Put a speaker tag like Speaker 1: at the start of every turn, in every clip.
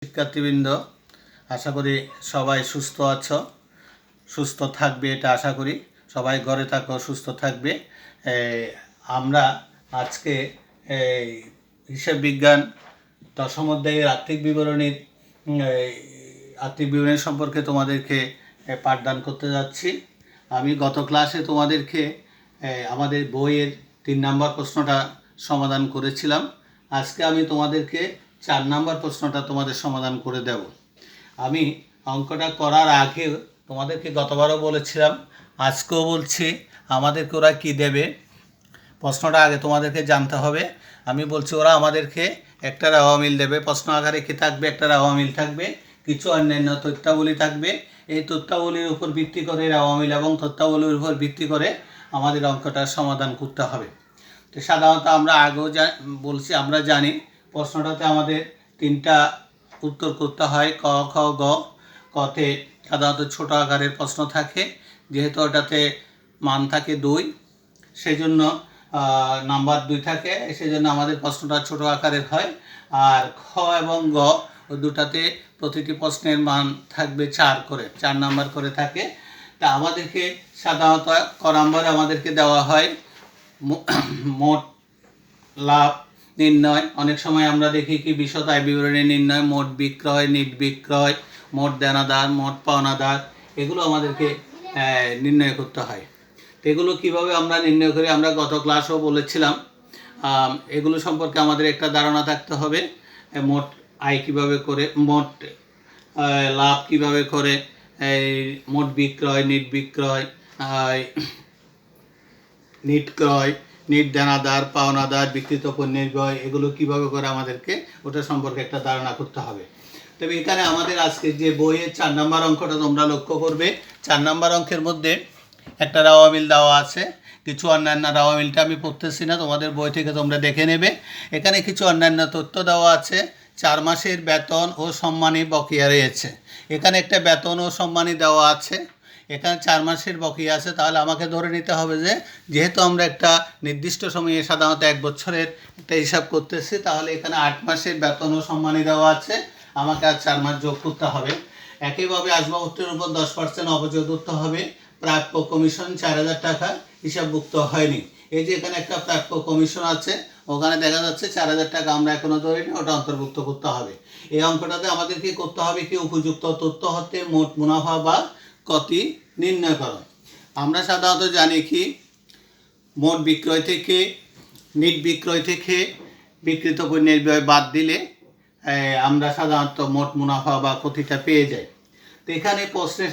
Speaker 1: শিক্ষার্থীবৃন্দ, আশা করি সবাই সুস্থ আছো, সুস্থ থাকবে এটা আশা করি। সবাই ঘরে থাকো, সুস্থ থাকবে। আমরা আজকে হিসাব বিজ্ঞান দশম অধ্যায়ের আর্থিক বিবরণী সম্পর্কে তোমাদেরকে পাঠদান করতে যাচ্ছি। আমি গত ক্লাসে তোমাদেরকে আমাদের বইয়ের 3 নম্বর প্রশ্নটা সমাধান করেছিলাম। আজকে আমি তোমাদেরকে 4 নম্বর প্রশ্নটা তোমাদের সমাধান করে দেব। আমি অঙ্কটা করার আগে তোমাদেরকে গতবারও বলেছিলাম, আজকেও বলছি, আমাদেরকে ওরা কী দেবে প্রশ্নটা আগে তোমাদেরকে জানতে হবে। আমি বলছি ওরা আমাদেরকে একটা রাওয়া মিল দেবে। প্রশ্ন আকারে কী থাকবে? একটা রাওয়া মিল থাকবে, কিছু অন্যান্য তথ্যাবলী থাকবে। এই তথ্যাবলীর উপর ভিত্তি করে রাওয়া মিল এবং তথ্যাবলীর উপর ভিত্তি করে আমাদের অঙ্কটার সমাধান করতে হবে। তো সাধারণত আমরা আগেও বলছি, আমরা জানি প্রশ্নটাতে আমাদের 3টা উত্তর করতে হয়, ক, খ, গ। কতে সাধারণত ছোটো আকারের প্রশ্ন থাকে, যেহেতু ওটাতে মান থাকে 2, সেই জন্য নাম্বার 2 থাকে, সেই জন্য আমাদের প্রশ্নটা ছোটো আকারের হয়। আর খ এবং গ ওই দুটাতে প্রতিটি প্রশ্নের মান থাকবে 4 নাম্বার করে থাকে। তা আমাদেরকে সাধারণত ক নাম্বারে আমাদেরকে দেওয়া হয় মোট লাভ নির্ণয়। অনেক সময় আমরা দেখি কি বিশদ আয় বিবরণী নির্ণয়, মোট বিক্রয়, নিট বিক্রয়, মোট দেনাদার, মোট পাওনাদার, এগুলো আমাদেরকে নির্ণয় করতে হয়। তো এগুলো কীভাবে আমরা নির্ণয় করি আমরা গত ক্লাসেও বলেছিলাম। এগুলো সম্পর্কে আমাদের একটা ধারণা থাকতে হবে। মোট আয় কীভাবে করে, মোট লাভ কীভাবে করে, মোট বিক্রয়, নিট বিক্রয়, নিট ক্রয়, নিট দেনাদার, পাওনাদার, বিক্রিত পণ্যের ব্যয়, এগুলো কীভাবে করে আমাদেরকে ওটা সম্পর্কে একটা ধারণা করতে হবে। তবে এখানে আমাদের আজকে যে বইয়ের 4 নম্বর অঙ্কটা তোমরা লক্ষ্য করবে, 4 নম্বর অঙ্কের মধ্যে একটা রাওয়া মিল দেওয়া আছে। কিছু অন্যান্য রাওয়া মিলটা আমি পড়তেছি না, তোমাদের বই থেকে তোমরা দেখে নেবে। এখানে কিছু অন্যান্য তথ্য দেওয়া আছে। 4 মাসের বেতন ও সম্মানী বকেয়া রয়েছে। এখানে একটা বেতন ও সম্মানী দেওয়া আছে, এখানে 4 মাসের বকেয়া আছে। তাহলে আমাকে ধরে নিতে হবে যে যেহেতু আমরা একটা নির্দিষ্ট সময়ে সাধারণত 1 বছরের একটা হিসাব করতেছি, তাহলে এখানে 8 মাসের বেতন ও সম্মানী দেওয়া আছে, আমাকে আর 4 মাস যোগ করতে হবে। একইভাবে আসবাবপত্রের উপর 10% অবজয় করতে হবে। প্রাপ্য কমিশন 4000 টাকা হিসাবভুক্ত হয়নি। এই যে এখানে একটা প্রাপ্য কমিশন আছে, ওখানে দেখা যাচ্ছে 4000 টাকা আমরা এখনো ধরিনি, ওটা অন্তর্ভুক্ত করতে হবে। এই অঙ্কটাতে আমাদের কি করতে হবে কি উপযুক্ত তথ্য হতে মোট মুনাফা বা ক্ষতি নির্ণয় করো। আমরা সাধারণত জানি কি মোট বিক্রয় থেকে, নিট বিক্রয় থেকে বিক্রিত পণ্যের ব্যয় বাদ দিলে আমরা সাধারণত মোট মুনাফা বা ক্ষতিটা পেয়ে যাই। তো এখানে প্রশ্নে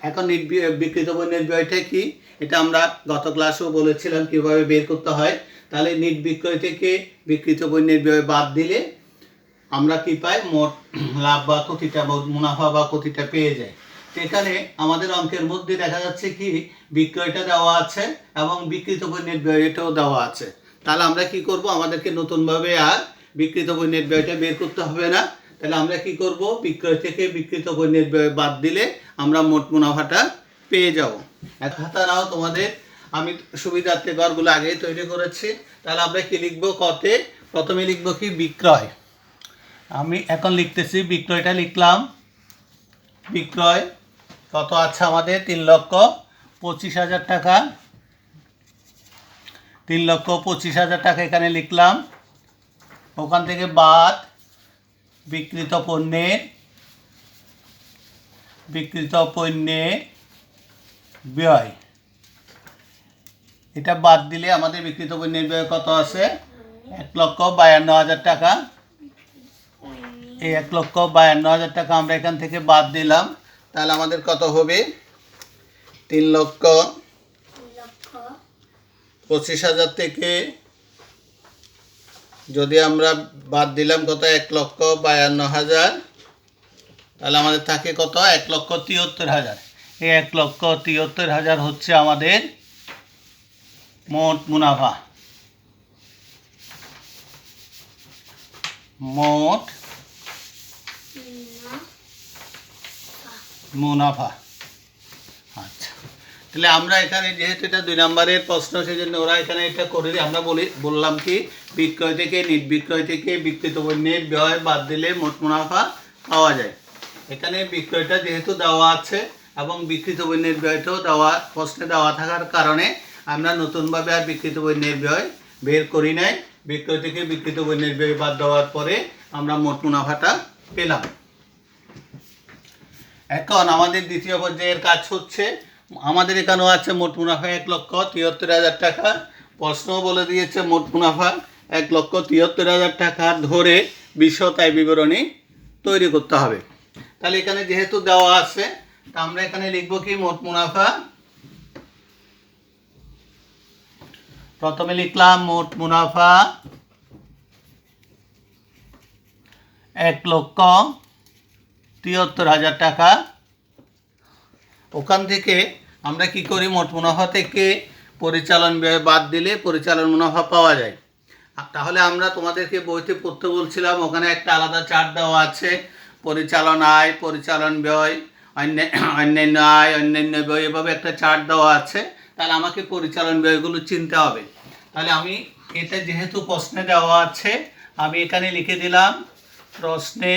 Speaker 1: এখন নিট বিক্রিত পণ্যের ব্যয়টা কি, এটা আমরা গত ক্লাসেও বলেছিলাম কীভাবে বের করতে হয়। তাহলে নিট বিক্রয় থেকে বিক্রিত পণ্যের ব্যয় বাদ দিলে আমরা কি পাই? মোট লাভ বা ক্ষতিটা, মোট মুনাফা বা ক্ষতিটা পেয়ে যাই। তো এখানে আমাদের অঙ্কের মধ্যে দেখা যাচ্ছে কি বিক্রয়টা দেওয়া আছে এবং বিক্রিত পণ্যের ব্যয়টাও দেওয়া আছে। তাহলে আমরা কি করব? আমাদেরকে নতুনভাবে আর বিক্রিত পণ্যের ব্যয়টা বের করতে হবে না। তাহলে আমরা কি করব? বিক্রয় থেকে বিক্রিত পণ্যের ব্যয় বাদ দিলে আমরা মোট মুনাফাটা পেয়ে যাব। এক খাতা নাও তোমাদের, আমি সুবিধার্থে ঘরগুলো আগেই তৈরি করেছি। তাহলে আমরা কি লিখব? কতে প্রথমে লিখব কি বিক্রয়। আমি এখন লিখতেছি, বিক্রয়টা লিখলাম। বিক্রয় কত আছে আমাদের? 3,25,000 টাকা। 3,25,000 টাকা এখানে লিখলাম। ওখান থেকে বাদ বিক্রিত পণ্যের ব্যয়, এটা বাদ দিলে আমাদের বিক্রিত পণ্যের ব্যয় কত আছে? 1,52,000 টাকা। এই 1,52,000 টাকা আমরা এখান থেকে বাদ দিলাম। তাহলে আমাদের কত হবে? 3,25,000 থেকে যদি আমরা বাদ দিলাম কত? 1,52,000, তাহলে আমাদের থাকে কত? 1,73,000। এই 1,73,000 হচ্ছে আমাদের মোট মুনাফা। মোট মুনাফা। আচ্ছা, তাহলে আমরা এখানে যেহেতু এটা 2 নম্বরের প্রশ্ন, সেই জন্য ওরা এখানে এটা করে আমরা বললাম কি বিক্রয় থেকে, নিট বিক্রয় থেকে বিক্রিত পণ্যের ব্যয় বাদ দিলে মোট মুনাফা পাওয়া যায়। এখানে বিক্রয়টা যেহেতু দেওয়া আছে এবং বিক্রিত পণ্যের ব্যয়টাও দেওয়া প্রশ্নে দেওয়া থাকার কারণে আমরা নতুনভাবে আর বিক্রিত পণ্যের ব্যয় বের করি নাই। বিক্রয় থেকে বিক্রিত পণ্যের ব্যয় বাদ দেওয়ার পরে আমরা মোট মুনাফাটা পেলাম। এখন আমাদের দ্বিতীয় পর্যায়ের কাজ হচ্ছে, আমাদের এখানেও আছে মোট মুনাফা 1,73,000 টাকা। প্রশ্নও বলে দিয়েছে মোট মুনাফা 1,73,000 টাকা ধরে বিশদায় বিবরণী তৈরি করতে হবে। তাহলে এখানে যেহেতু দেওয়া আছে, তা আমরা এখানে লিখব কি মোট মুনাফা। প্রথমে লিখলাম মোট মুনাফা 1,73,000 টাকা। ওখান থেকে আমরা কি করি, মোট মুনাফা থেকে পরিচালন ব্যয় বাদ দিলে পরিচালন মুনাফা পাওয়া যায়। তাহলে আমরা তোমাদেরকে বইতে পড়তে বলছিলাম, ওখানে একটা আলাদা চার্ট দেওয়া আছে, পরিচালন আয়, পরিচালন ব্যয়, অন্যান্য আয়, অন্যান্য ব্যয়, এভাবে একটা চার্ট দেওয়া আছে। তাহলে আমাকে পরিচালন ব্যয়গুলো চিনতে হবে। তাহলে আমি এটা যেহেতু প্রশ্নে দেওয়া আছে, আমি এখানে লিখে দিলাম প্রশ্নে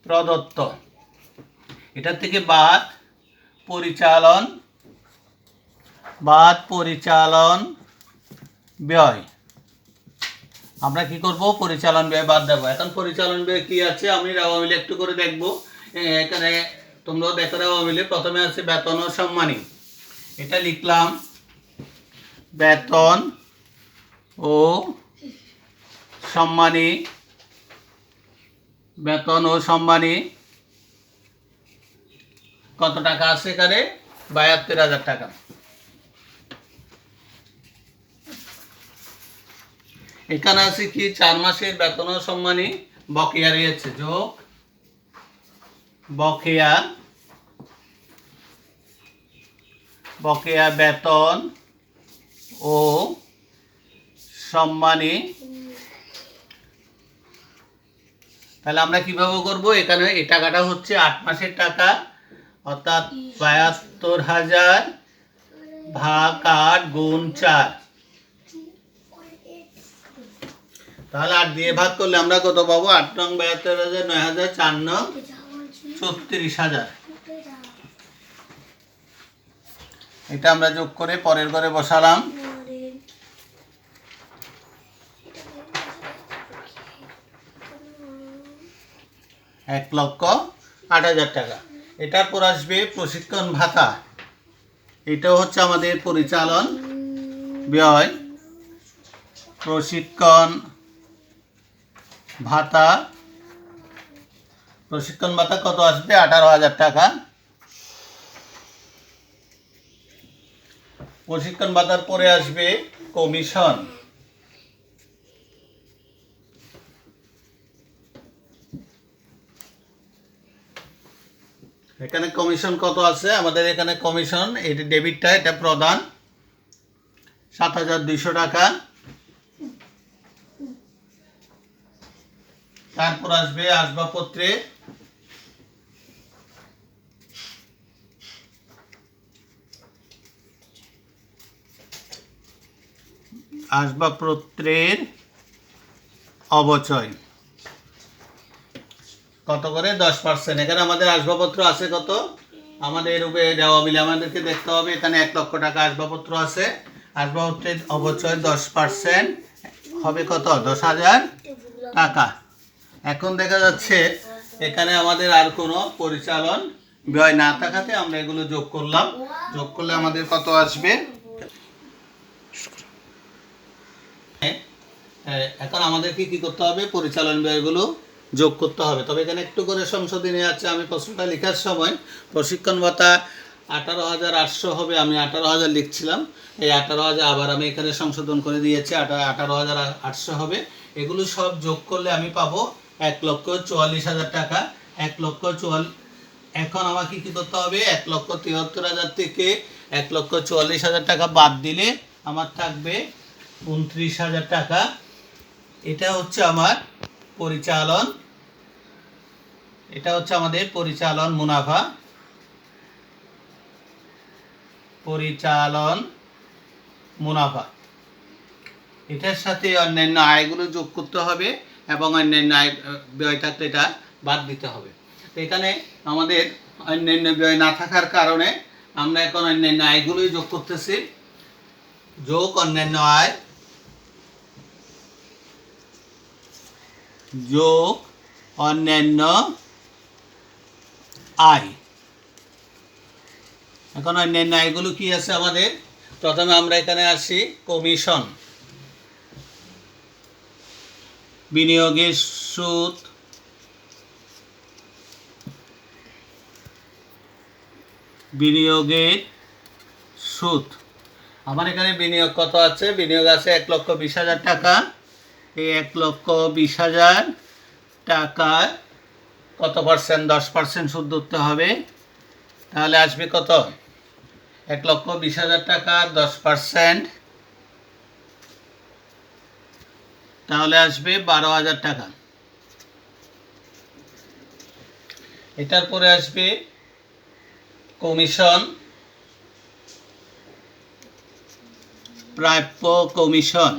Speaker 1: প্রদত্ত, এটা থেকে বাদ পরিচালন ব্যয়। আমরা কি করব, পরিচালন ব্যয় বাদ দেবো। এখন পরিচালন ব্যয় কি আছে আমি রাওয়া মিলে একটু করে দেখব। এখানে তোমরাও দেখো রাওয়া মিলে। প্রথমে আছে বেতন ও সম্মানী, এটা লিখলাম বেতন ও সম্মানী। বেতন ও সম্মানী কত টাকা আছে এখানে, 72,000 টাকা। এখানে আছে কি 4 মাসের বেতন ও সম্মানী বকেয়া রয়েছে, যোগ বকেয়া বেতন ও সম্মানী। তাহলে আমরা কিভাবে করব, এখানে এই টাকাটা হচ্ছে 8 মাসের টাকা, অর্থাৎ 72,000 ভাগ 8 গুণ 4। তাহলে 8 দিয়ে ভাগ করলে আমরা কত পাবো, 8 নং 72,000, 9,000, 4 নং 36,000। এটা আমরা যোগ করে পরের ঘরে বসালাম। 1,08,000 টাকা। এটার পর আসবে প্রশিক্ষণ ভাতা, এটাও হচ্ছে আমাদের পরিচালন ব্যয়। প্রশিক্ষণ ভাতা কত আসবে, 18,000 টাকা। প্রশিক্ষণ ভাতার পরে আসবে কমিশন, এখানে কমিশন কত আছে আমাদের, এখানে কমিশন এটা ডেবিটটা, এটা প্রদান 7,200 টাকা। তারপর আসবে আসবাবপত্রে, আসবাবপত্রের অবচয় কত করে, 10%। এখানে আমাদের আসবাবপত্র আছে কত, আমাদের রূপে দেওয়া মিলে আমাদেরকে দেখতে হবে। এখানে 1,00,000 টাকা আসবাবপত্র আছে, আসবাবপত্রের অবচয় 10% হবে কত, 10,000 টাকা। এখন দেখা যাচ্ছে এখানে আমাদের আর কোনো পরিচালন ব্যয় না থাকাতে আমরা এগুলো যোগ করলাম। যোগ করলে আমাদের কত আসবে, এখন আমাদেরকে কি করতে হবে, পরিচালন ব্যয়গুলো যোগ করতে হবে। তবে এখানে একটু করে সংশোধনী আছে, আমি প্রশ্নটা লেখার সময় প্রশিক্ষণ ভাতা 18,800 হবে, আমি 18,000 লিখছিলাম। এই 18,000 আবার আমি এখানে সংশোধন করে দিয়েছি, 18,800 হবে। এগুলো সব যোগ করলে আমি পাবো 1,44,000 টাকা। 1,44,000। এখন আমাকে কি করতে হবে, 1,73,000 থেকে 1,44,000 টাকা বাদ দিলে আমার থাকবে 29,000 টাকা। এটা হচ্ছে আমার পরিচালন, এটা হচ্ছে আমাদের পরিচালন মুনাফা, পরিচালন মুনাফা। এটার সাথে অন্যান্য আয়গুলো যোগ করতে হবে এবং অন্যান্য আয় ব্যয় থাকলে এটা বাদ দিতে হবে। তো এখানে আমাদের অন্যান্য ব্যয় না থাকার কারণে আমরা এখন অন্যান্য আয়গুলোই যোগ করতেছি। যোগ অন্যান্য আয়, যোগ অন্যান্য আয়। এখন অন্যান্য আয়গুলো কি আছে আমাদের? প্রথমে আমরা এখানে আসি কমিশন, বিনিয়োগের সুদ, বিনিয়োগের সুদ। আমার এখানে বিনিয়োগ কত আছে? বিনিয়োগ আছে 1,20,000 টাকা। এই 1,20,000 টাকার কত পার্সেন্ট? 10% সুদ ধরতে হবে। তাহলে আসবে কত? 1,20,000 টাকা 10%, তাহলে আসবে 12,000 টাকা। এটার পরে আসবে কমিশন, প্রাপ্য কমিশন।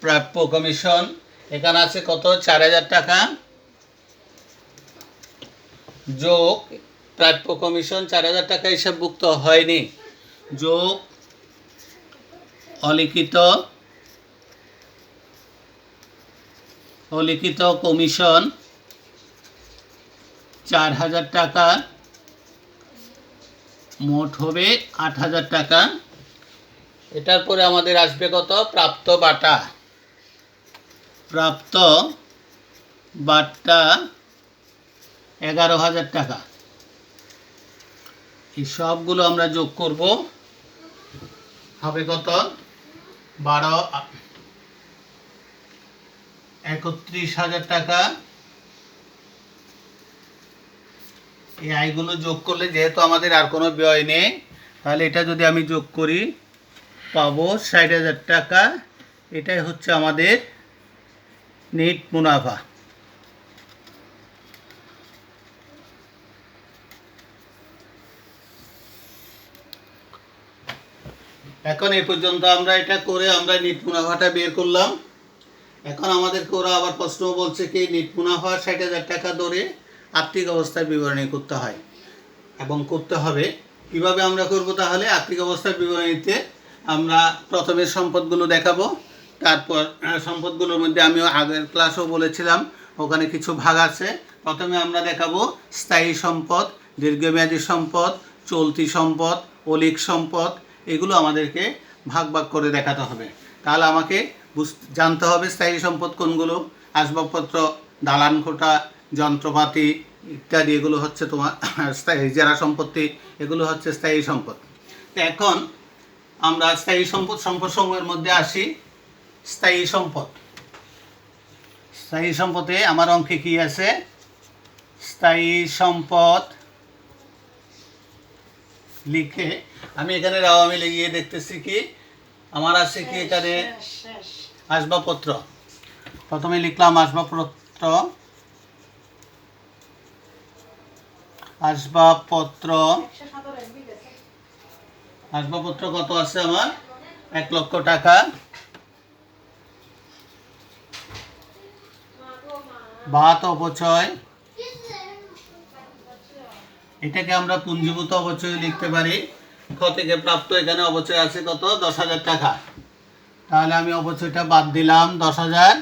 Speaker 1: প্রাপ্য কমিশন এখানে আছে কত? 4,000 টাকা, যোগ প্রাপ্য কমিশন 4,000 টাকা হিসাবভুক্ত হয়নি, যোগ অলিখিত কমিশন 4,000 টাকা, মোট হবে 8,000 টাকা। এটার পরে আমাদের আসবে কত? প্রাপ্ত বাটা। প্রাপ্ত বাটা 11,000 টাকা। এই সবগুলো আমরা যোগ করব, হবে কত? 31,000 টাকা। এই আয়গুলো যোগ করলে যেহেতু আমাদের আর কোনো ব্যয় নেই, তাহলে এটা যদি আমি যোগ করি পাবো 60,000 টাকা। এটাই হচ্ছে আমাদের নেট মুনাফা। এখন এই পর্যন্ত আমরা এটা করে আমরা নেট মুনাফাটা বের করলাম। এখন আমাদেরকে ওরা আবার প্রশ্ন বলছে কি নেট মুনাফা 60,000 টাকা ধরে আর্থিক অবস্থার বিবরণী করতে হয় এবং করতে হবে। কিভাবে আমরা করব? তাহলে আর্থিক অবস্থার বিবরণীতে আমরা প্রথমে সম্পদগুলো দেখাবো, তারপর সম্পদগুলোর মধ্যে আমি আগের ক্লাসেও বলেছিলাম ওখানে কিছু ভাগ আছে। প্রথমে আমরা দেখাবো স্থায়ী সম্পদ, দীর্ঘমেয়াদী সম্পদ, চলতি সম্পদ, অলিক সম্পদ। এগুলো আমাদেরকে ভাগ ভাগ করে দেখাতে হবে। তাহলে আমাকে জানতে হবে স্থায়ী সম্পদ কোনগুলো। আসবাবপত্র, দালান কোঠা, যন্ত্রপাতি ইত্যাদি, এগুলো হচ্ছে তোমার স্থায়ী ইজারা সম্পত্তি, এগুলো হচ্ছে স্থায়ী সম্পদ। তো এখন আমরা স্থায়ী সম্পদসমূহের মধ্যে আসি। স্থায়ী সম্পদ, স্থায়ী সম্পদে আমার অঙ্কে কি আছে? স্থায়ী সম্পদ লিখে আমি এখানে আমি লিখিয়ে দেখতেছি কি আমার আছে কি এখানে আসবাবপত্র। প্রথমে লিখলাম আসবাবপত্র। আসবাবপত্র কত আছে আমার? 1,00,000 টাকা। ভাত অপচয়, এটাকে আমরা পুঞ্জীভূত অপচয় লিখতে পারি। খ থেকে প্রাপ্ত, এখানে অপচয় আছে কত? 10,000 টাকা। তাহলে আমি অপচয়টা বাদ দিলাম 10,000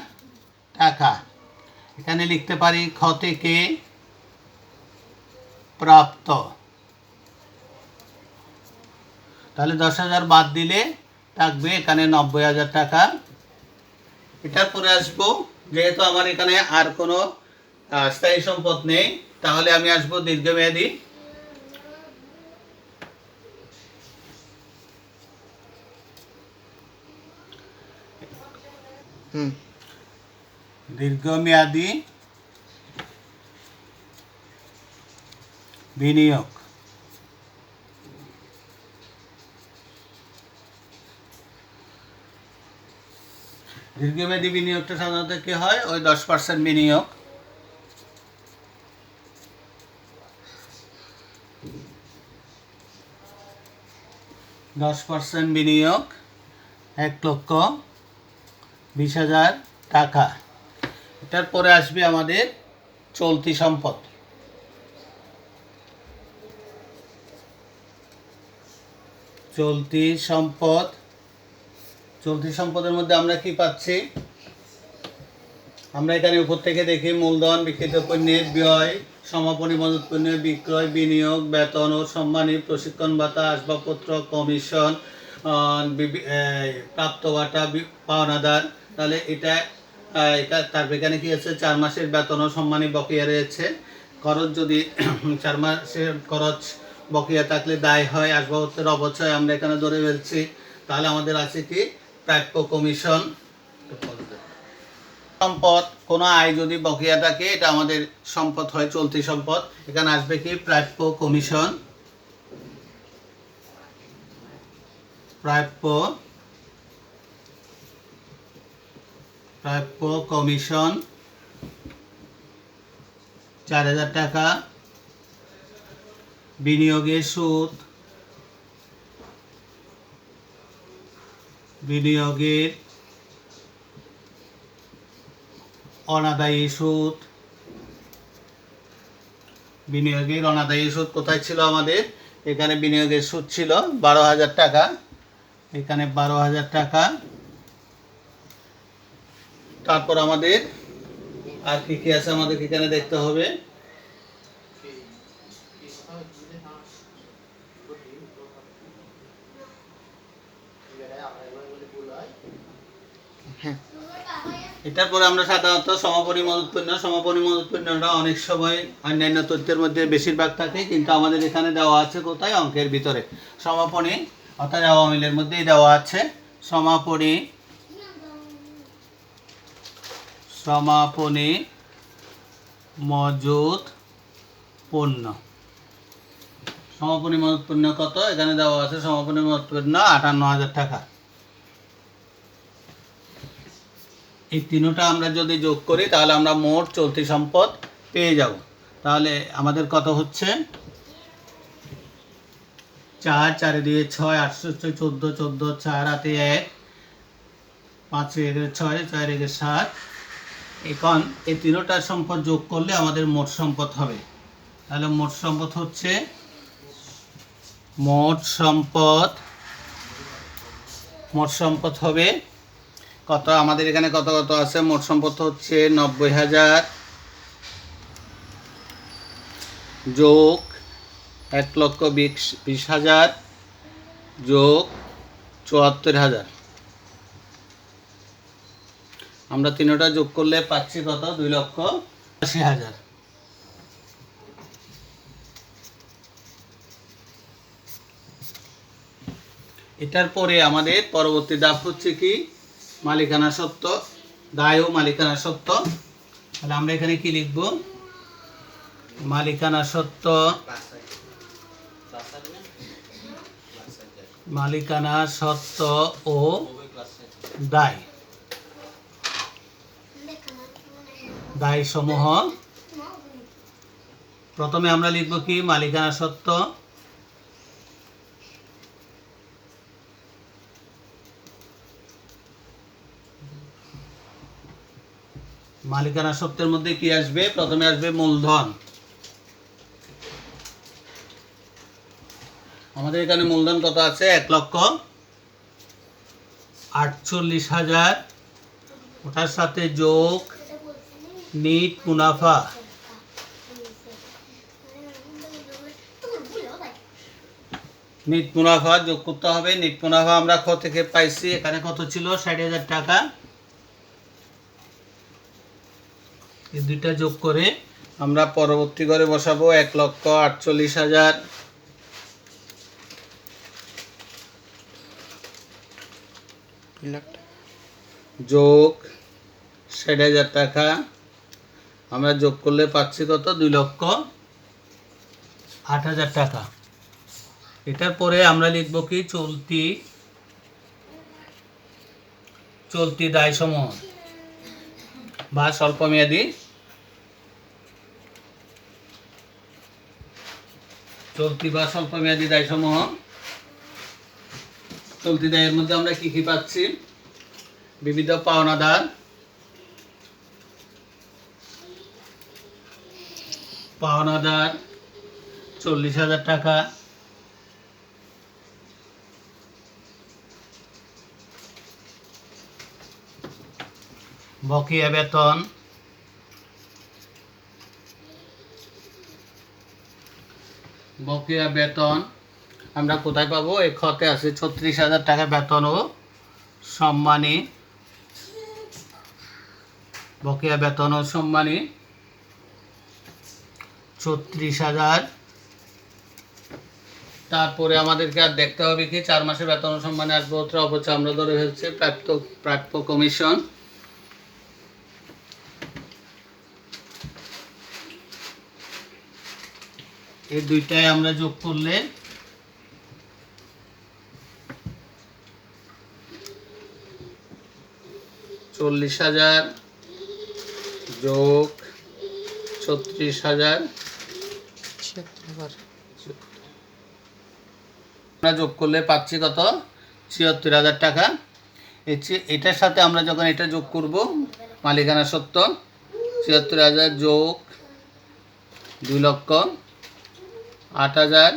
Speaker 1: টাকা। এখানে লিখতে পারি খ থেকে প্রাপ্ত, তাহলে 10,000 বাদ দিলে থাকবে এখানে 90,000 টাকা। এটার পরে আসবো, যেহেতু আমার এখানে আর কোনো স্থায়ী সম্পদ নেই, তাহলে আমি আসবো দীর্ঘমেয়াদী। দীর্ঘমেয়াদী বিনিয়োগ। দীর্ঘমেয়াদী বিনিয়োগটা সাধারণত কি হয়? ওই 10% বিনিয়োগ। বিনিয়োগ 1,00,000 20,000 টাকা। এটার পরে আসবে আমাদের চলতি সম্পদ। চলতি সম্পদ, চলতি সম্পদের মধ্যে আমরা কি পাচ্ছি? আমরা এখানে উপর থেকে দেখি মূলধন, বিক্রিত পণ্যের ব্যয়, সমাপনী মজুত পণ্যের বিক্রয়, বিনিয়োগ, বেতন ও সম্মানী, প্রশিক্ষণ ভাতা, আসবাবপত্র, কমিশন, প্রাপ্ত ভাতা, পাওনাদার। তাহলে এটা তারপর এখানে কি আছে? 4 মাসের বেতন ও সম্মানী বকেয়া রয়েছে। খরচ যদি 4 মাসের খরচ বকেয়া থাকলে দায় হয়, আসবাবপত্রের অবচয় আমরা এখানে ধরে ফেলছি। তাহলে আমাদের আছে কি? প্রাপ্য কমিশন। সম্পদ, কোনো আয় যদি বকেয়া থাকে এটা আমাদের সম্পদ হয়, চলতি সম্পদ। এখানে আসবে কি? প্রাপ্য কমিশন। প্রাপ্য কমিশন 4,000 টাকা। বিনিয়োগের সুদ, বিনিয়োগের অনাদায়ী সুদ। বিনিয়োগের অনাদায়ী সুদ কোথায় ছিল আমাদের? এখানে বিনিয়োগের সুদ ছিল 12,000 টাকা। এখানে 12,000 টাকা। তারপর আমাদের আর কি কি আছে আমাদের এখানে দেখতে হবে। এটার পরে আমরা সাধারণত সমাপনী মজুত পণ্যটা অনেক সময় অন্যান্য তথ্যের মধ্যে বেশিরভাগ থাকে, কিন্তু আমাদের এখানে দেওয়া আছে কোথায়? অঙ্কের ভিতরে। সমাপনী অর্থাৎ আওয়ামিলের মধ্যেই দেওয়া আছে। সমাপনী মজুত পণ্য। সমাপনী মজুত পণ্য কত? এখানে দেওয়া আছে সমাপনী মজুত পণ্য 58,000 টাকা। এই তিনটা আমরা যদি যোগ করি তাহলে আমরা মোট চলতি সম্পদ পেয়ে যাব। তাহলে আমাদের কত হচ্ছে? 4, 4 দিয়ে 6, 8, 14, 14, 4 হাতে 1, 5 একে 6, 4 একে 7। এখন এই তিনটা সম্পদ যোগ করলে আমাদের মোট সম্পদ হবে। তাহলে মোট সম্পদ হচ্ছে, মোট সম্পদ হবে কত? আমাদের এখানে কত কত আছে? মোট সম্পদ হচ্ছে 90,000 যোগ 1,20,000 যোগ 74,000। আমরা তিনটা যোগ করলে পাচ্ছি কত? 2,80,000। এটার পরে আমাদের পরবর্তী ধাপ হচ্ছে কি? মালিকানা সত্ত্ব, দায় ও মালিকানা সত্ত্ব। তাহলে আমরা এখানে কি লিখব? মালিকানা সত্ত্ব, মালিকানা সত্ত্ব ও দায়, দায় সমূহ। প্রথমে আমরা লিখব কি? মালিকানা সত্ত্ব। মালিকানা সত্ত্বের মধ্যে কি আসবে? প্রথমে আসবে মূলধন। আমাদের এখানে মূলধন কত আছে? 1,48,000। ওটার সাথে যোগ নিট মুনাফা। নিট মুনাফা যোগ করতে হবে। নিট মুনাফা আমরা কত থেকে পাইছি? এখানে কত ছিল? 60,000 টাকা। এই দুইটা যোগ করে আমরা পরবর্তী ঘরে বসাবো 1,48,000 যোগ 60,000 টাকা। আমরা যোগ করলে পাচ্ছি কত? 2,08,000 টাকা। এটার পরে আমরা লিখব কি? চলতি দায় সমূহ বা স্বল্পমেয়াদী। চলতি বা স্বল্পমেয়াদী দায় সমূহ। চলতি দায়ের মধ্যে আমরা কি কি পাচ্ছি? বিবিধ পাওনাদার পাওনাদার 40,000 টাকা, বকেয়া বেতন আমরা কোথায় পাবো? এই খাতে আছে 36,000 টাকা বেতন ও সম্মানী, বকেয়া বেতন ও সম্মানী 36,000। তারপরে আমাদেরকে আর দেখতে হবে কি 4 মাসের বেতন ও সম্মানী আসবাবপত্র অপচয় আমরা ধরে ফেলছে প্রাপ্য কমিশন, এই দুইটাই আমরা যোগ করলে 40,000 যোগ 36,000 আমরা যোগ করলে পাচ্ছি কত? 76,000 টাকা। এটার সাথে আমরা যখন এটা যোগ করব মালিকানা সত্ত্ব 76,000 যোগ 2,08,000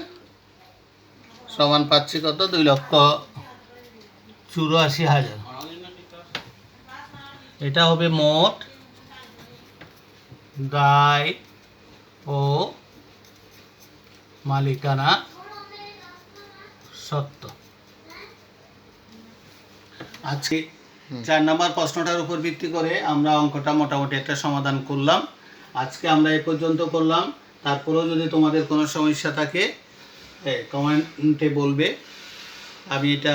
Speaker 1: সমান পাচ্ছি কত? 2,84,000। এটা হবে মোট দায় ও মালিকানা সত্ত্ব। আজকে 4 নম্বর প্রশ্নটার উপর ভিত্তি করে আমরা অঙ্কটা মোটামুটি একটা সমাধান করলাম। আজকে আমরা এ পর্যন্ত করলাম। তারপরেও যদি তোমাদের কোনো সমস্যা থাকে কমেন্টে বলবে, আমি এটা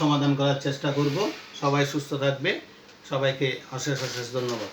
Speaker 1: সমাধান করার চেষ্টা করব। সবাই সুস্থ থাকবে। সবাইকে অশেষ অশেষ ধন্যবাদ।